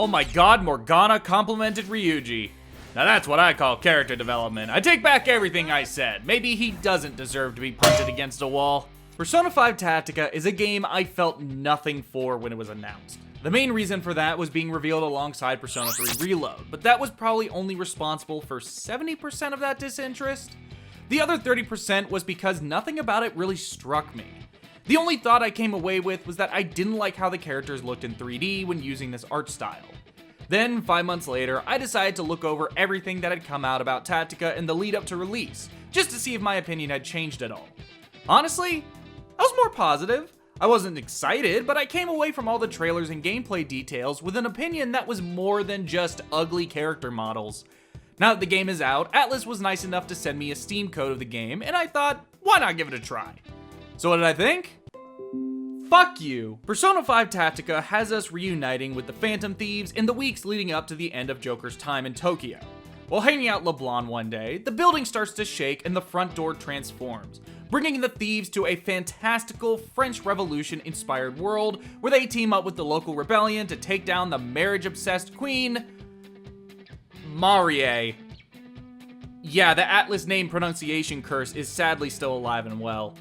Oh my god, Morgana complimented Ryuji. Now that's what I call character development. I take back everything I said. Maybe he doesn't deserve to be punted against a wall. Persona 5 Tactica is a game I felt nothing for when it was announced. The main reason for that was being revealed alongside Persona 3 Reload, but that was probably only responsible for 70% of that disinterest. The other 30% was because nothing about it really struck me. The only thought I came away with was that I didn't like how the characters looked in 3D when using this art style. Then, 5 months later, I decided to look over everything that had come out about Tactica in the lead up to release, just to see if my opinion had changed at all. Honestly, I was more positive. I wasn't excited, but I came away from all the trailers and gameplay details with an opinion that was more than just ugly character models. Now that the game is out, Atlus was nice enough to send me a Steam code of the game, and I thought, why not give it a try? So what did I think? Fuck you! Persona 5 Tactica has us reuniting with the Phantom Thieves in the weeks leading up to the end of Joker's time in Tokyo. While hanging out LeBlanc one day, the building starts to shake and the front door transforms, bringing the thieves to a fantastical French Revolution-inspired world where they team up with the local rebellion to take down the marriage-obsessed queen, Marie. Yeah, the Atlus name pronunciation curse is sadly still alive and well.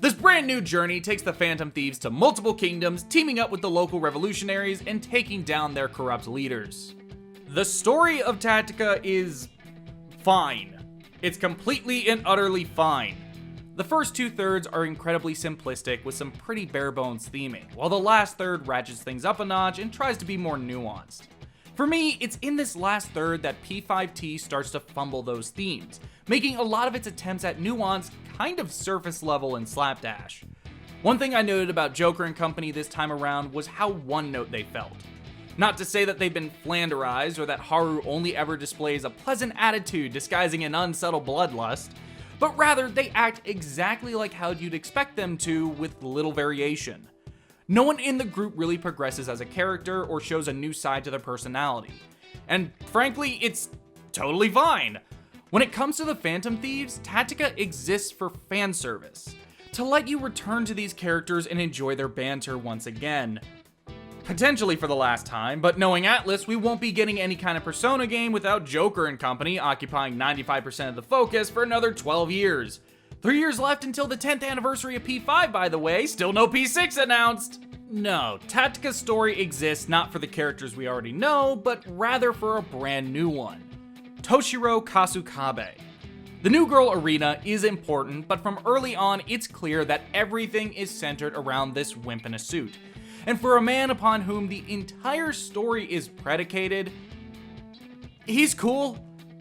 This brand new journey takes the Phantom Thieves to multiple kingdoms, teaming up with the local revolutionaries and taking down their corrupt leaders. The story of Tactica is fine. It's completely and utterly fine. The first 2/3 are incredibly simplistic with some pretty bare bones theming, while the last third ratchets things up a notch and tries to be more nuanced. For me, it's in this last third that P5T starts to fumble those themes, making a lot of its attempts at nuance kind of surface level and slapdash. One thing I noted about Joker and company this time around was how one-note they felt. Not to say that they've been flanderized or that Haru only ever displays a pleasant attitude disguising an unsettled bloodlust, but rather they act exactly like how you'd expect them to with little variation. No one in the group really progresses as a character or shows a new side to their personality. And frankly, it's totally fine. When it comes to the Phantom Thieves, Tactica exists for fan service, to let you return to these characters and enjoy their banter once again. Potentially for the last time, but knowing Atlus, we won't be getting any kind of Persona game without Joker and company occupying 95% of the focus for another 12 years. 3 years left until the 10th anniversary of P5, by the way, still no P6 announced! No, Tactica's story exists not for the characters we already know, but rather for a brand new one. Toshiro Kasukabe. The new girl Erina is important, but from early on it's clear that everything is centered around this wimp in a suit. And for a man upon whom the entire story is predicated, he's cool.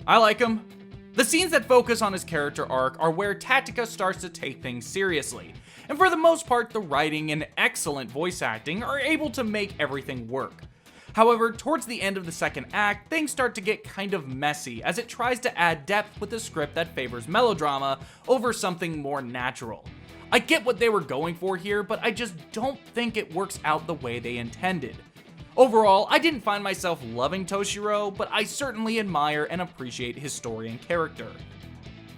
I like him. The scenes that focus on his character arc are where Tactica starts to take things seriously, and for the most part the writing and excellent voice acting are able to make everything work. However, towards the end of the second act, things start to get kind of messy as it tries to add depth with a script that favors melodrama over something more natural. I get what they were going for here, but I just don't think it works out the way they intended. Overall, I didn't find myself loving Toshiro, but I certainly admire and appreciate his story and character.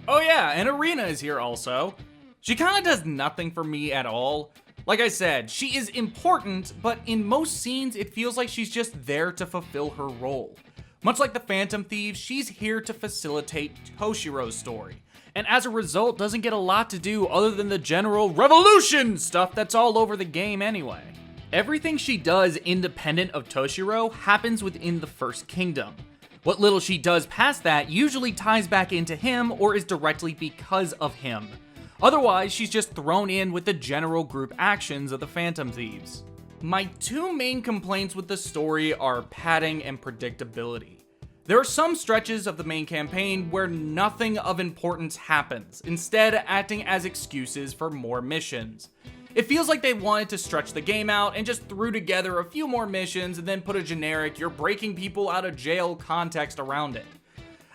Oh yeah, and Erina is here also. She kinda does nothing for me at all. Like I said, she is important, but in most scenes it feels like she's just there to fulfill her role. Much like the Phantom Thieves, she's here to facilitate Toshiro's story, and as a result doesn't get a lot to do other than the general revolution stuff that's all over the game anyway. Everything she does independent of Toshiro happens within the First Kingdom. What little she does past that usually ties back into him or is directly because of him. Otherwise, she's just thrown in with the general group actions of the Phantom Thieves. My two main complaints with the story are padding and predictability. There are some stretches of the main campaign where nothing of importance happens, instead acting as excuses for more missions. It feels like they wanted to stretch the game out and just threw together a few more missions and then put a generic "you're breaking people out of jail" context around it.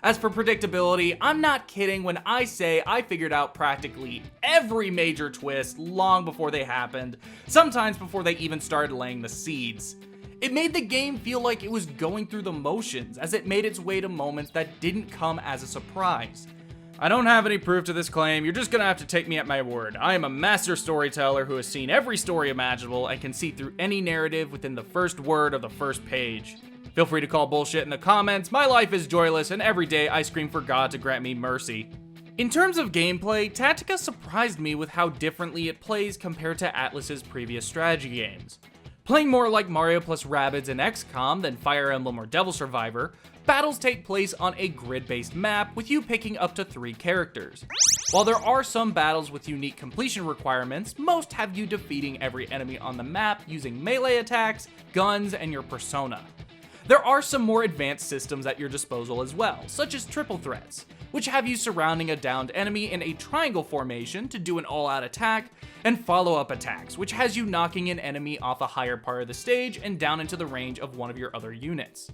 As for predictability, I'm not kidding when I say I figured out practically every major twist long before they happened, sometimes before they even started laying the seeds. It made the game feel like it was going through the motions as it made its way to moments that didn't come as a surprise. I don't have any proof to this claim, you're just gonna have to take me at my word. I am a master storyteller who has seen every story imaginable and can see through any narrative within the first word of the first page. Feel free to call bullshit in the comments. My life is joyless, and every day I scream for God to grant me mercy. In terms of gameplay, Tactica surprised me with how differently it plays compared to Atlus's previous strategy games. Playing more like Mario plus Rabbids and XCOM than Fire Emblem or Devil Survivor, battles take place on a grid-based map with you picking up to 3 characters. While there are some battles with unique completion requirements, most have you defeating every enemy on the map using melee attacks, guns, and your persona. There are some more advanced systems at your disposal as well, such as triple threats, which have you surrounding a downed enemy in a triangle formation to do an all-out attack, and follow-up attacks, which has you knocking an enemy off a higher part of the stage and down into the range of one of your other units.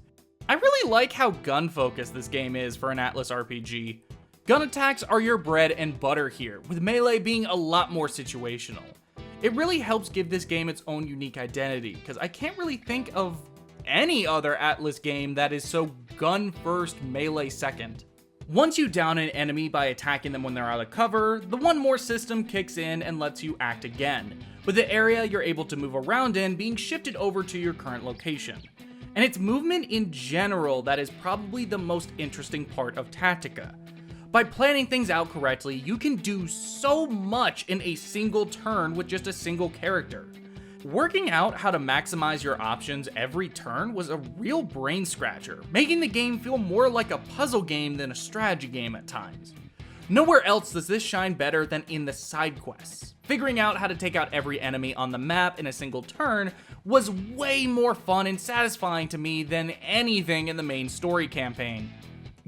I really like how gun-focused this game is for an Atlus RPG. Gun attacks are your bread and butter here, with melee being a lot more situational. It really helps give this game its own unique identity, because I can't really think of any other Atlus game that is so gun first, melee second. Once you down an enemy by attacking them when they're out of cover, the one more system kicks in and lets you act again, with the area you're able to move around in being shifted over to your current location. And it's movement in general that is probably the most interesting part of Tactica. By planning things out correctly, you can do so much in a single turn with just a single character. Working out how to maximize your options every turn was a real brain scratcher, making the game feel more like a puzzle game than a strategy game at times. Nowhere else does this shine better than in the side quests. Figuring out how to take out every enemy on the map in a single turn was way more fun and satisfying to me than anything in the main story campaign.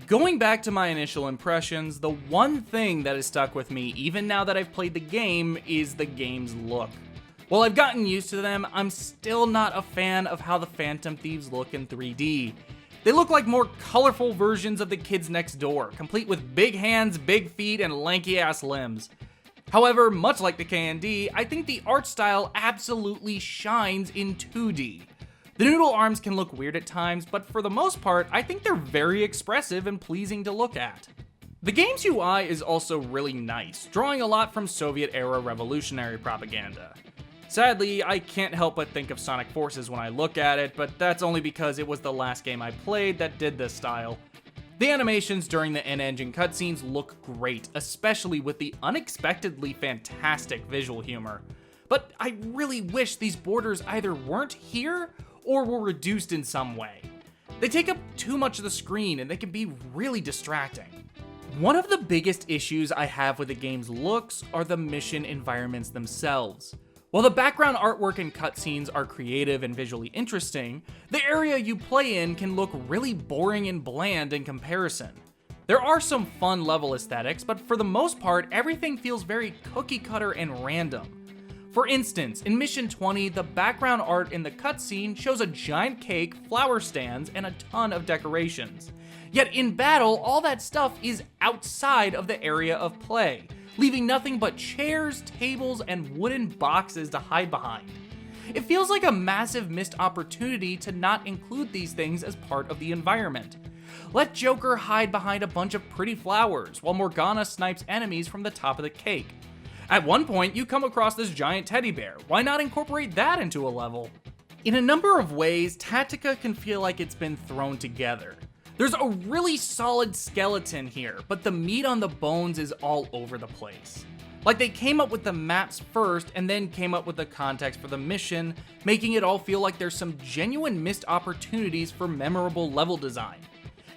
Going back to my initial impressions, the one thing that has stuck with me even now that I've played the game is the game's look. While I've gotten used to them, I'm still not a fan of how the Phantom Thieves look in 3D. They look like more colorful versions of the kids next door, complete with big hands, big feet, and lanky ass limbs. However, much like the KND, I think the art style absolutely shines in 2D. The noodle arms can look weird at times, but for the most part, I think they're very expressive and pleasing to look at. The game's UI is also really nice, drawing a lot from Soviet-era revolutionary propaganda. Sadly, I can't help but think of Sonic Forces when I look at it, but that's only because it was the last game I played that did this style. The animations during the in-engine cutscenes look great, especially with the unexpectedly fantastic visual humor. But I really wish these borders either weren't here or were reduced in some way. They take up too much of the screen and they can be really distracting. One of the biggest issues I have with the game's looks are the mission environments themselves. While the background artwork and cutscenes are creative and visually interesting, the area you play in can look really boring and bland in comparison. There are some fun level aesthetics, but for the most part, everything feels very cookie cutter and random. For instance, in Mission 20, the background art in the cutscene shows a giant cake, flower stands, and a ton of decorations. Yet in battle, all that stuff is outside of the area of play, leaving nothing but chairs, tables, and wooden boxes to hide behind. It feels like a massive missed opportunity to not include these things as part of the environment. Let Joker hide behind a bunch of pretty flowers, while Morgana snipes enemies from the top of the cake. At one point, you come across this giant teddy bear. Why not incorporate that into a level? In a number of ways, Tactica can feel like it's been thrown together. There's a really solid skeleton here, but the meat on the bones is all over the place. Like they came up with the maps first and then came up with the context for the mission, making it all feel like there's some genuine missed opportunities for memorable level design.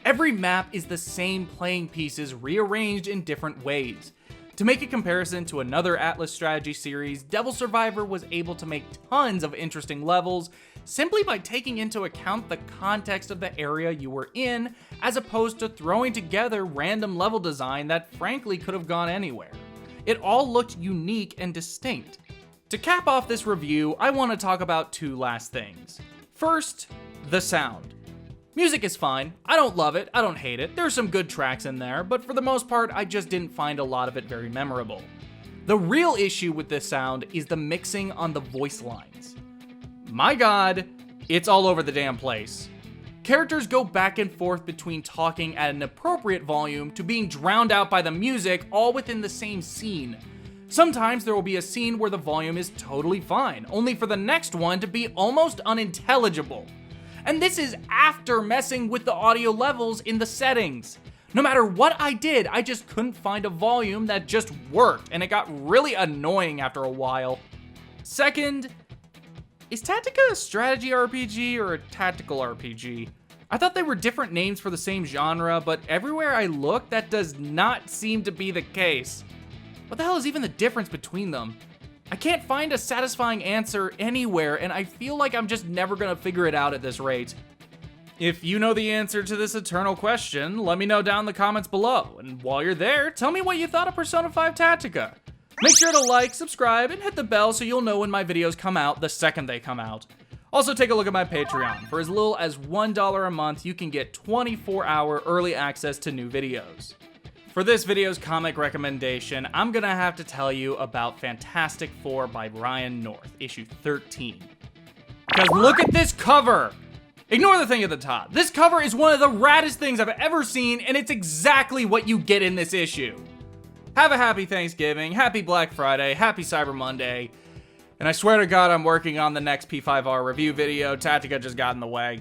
Every map is the same playing pieces rearranged in different ways. To make a comparison to another Atlus strategy series, Devil Survivor was able to make tons of interesting levels simply by taking into account the context of the area you were in, as opposed to throwing together random level design that frankly could have gone anywhere. It all looked unique and distinct. To cap off this review, I want to talk about two last things. First, the sound. Music is fine. I don't love it, I don't hate it. There's some good tracks in there, but for the most part, I just didn't find a lot of it very memorable. The real issue with this sound is the mixing on the voice lines. My god, it's all over the damn place. Characters go back and forth between talking at an appropriate volume to being drowned out by the music, all within the same scene. Sometimes there will be a scene where the volume is totally fine, only for the next one to be almost unintelligible. And this is after messing with the audio levels in the settings. No matter what I did, I just couldn't find a volume that just worked, and it got really annoying after a while. Second, is Tactica a strategy RPG or a tactical RPG? I thought they were different names for the same genre, but everywhere I look, that does not seem to be the case. What the hell is even the difference between them? I can't find a satisfying answer anywhere, and I feel like I'm just never gonna figure it out at this rate. If you know the answer to this eternal question, let me know down in the comments below. And while you're there, tell me what you thought of Persona 5 Tactica. Make sure to like, subscribe, and hit the bell so you'll know when my videos come out the second they come out. Also, take a look at my Patreon. For as little as $1 a month, you can get 24-hour early access to new videos. For this video's comic recommendation, I'm gonna have to tell you about Fantastic Four by Ryan North, issue 13. Because look at this cover! Ignore the thing at the top. This cover is one of the raddest things I've ever seen, and it's exactly what you get in this issue. Have a happy Thanksgiving, happy Black Friday, happy Cyber Monday, and I swear to God I'm working on the next P5R review video. Tactica just got in the way.